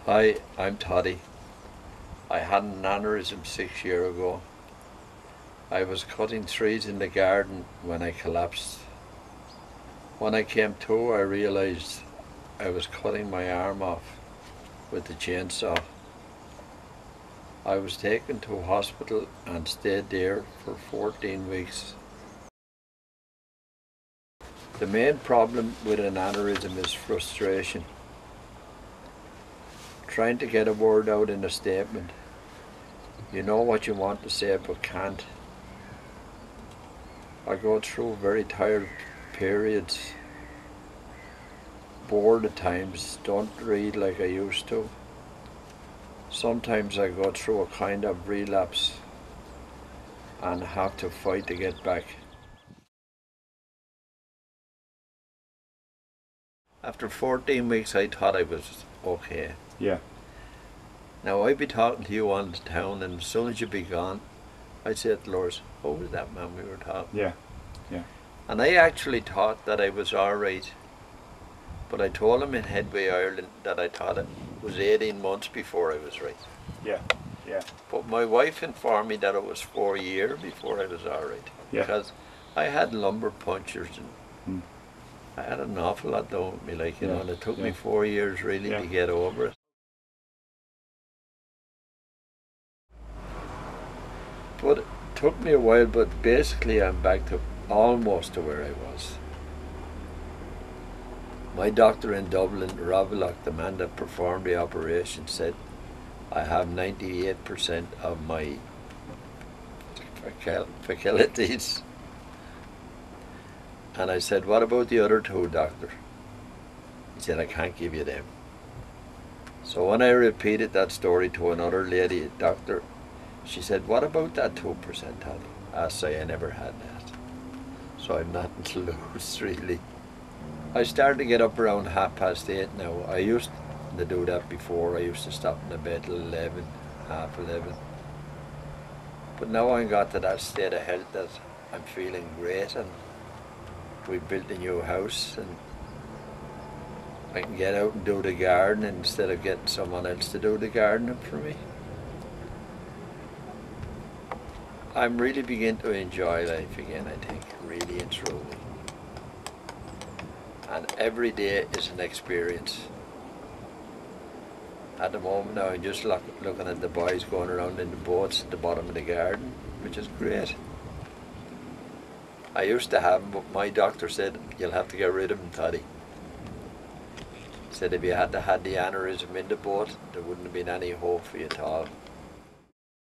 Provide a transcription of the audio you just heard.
Hi, I'm Toddy. I had an aneurysm 6 years ago. I was cutting trees in the garden when I collapsed. When I came to, I realised I was cutting my arm off with the chainsaw. I was taken to hospital and stayed there for 14 weeks. The main problem with an aneurysm is frustration. Trying to get a word out in a statement. You know what you want to say but can't. I go through very tired periods, bored at times, don't read like I used to. Sometimes I go through a kind of relapse and have to fight to get back. After 14 weeks I thought I was okay. Yeah. Now I'd be talking to you on the town, and as soon as you'd be gone, I'd say to Loris, what was that man we were talking? Yeah. Yeah. And I actually thought that I was alright. But I told him in Headway, Ireland, that I thought it was 18 months before I was right. Yeah. Yeah. But my wife informed me that it was 4 years before I was alright. Yeah. Because I had lumbar punctures and Mm. I had an awful lot done with me, like, you know, and it took me 4 years really Yeah. to get over it. But it took me a while, but basically I'm back to almost to where I was. My doctor in Dublin, Robilock, the man that performed the operation, said I have 98% of my faculties. And I said, what about the other two, doctor? He said, I can't give you them. So when I repeated that story to another lady, doctor, she said, what about that 2%, Toddy? I say, I never had that. So I'm nothing to lose, really. I started to get up around 8:30 now. I used to do that before. I used to stop in the bed till 11, half 11. But now I got to that state of health that I'm feeling great, and we built a new house, and I can get out and do the garden instead of getting someone else to do the gardening for me. I'm really beginning to enjoy life again, I think, really and truly. And every day is an experience. At the moment now I'm just looking at the boys going around in the boats at the bottom of the garden, which is great. I used to have them, but my doctor said, you'll have to get rid of them, Toddy. He said if you had to have the aneurysm in the boat, there wouldn't have been any hope for you at all.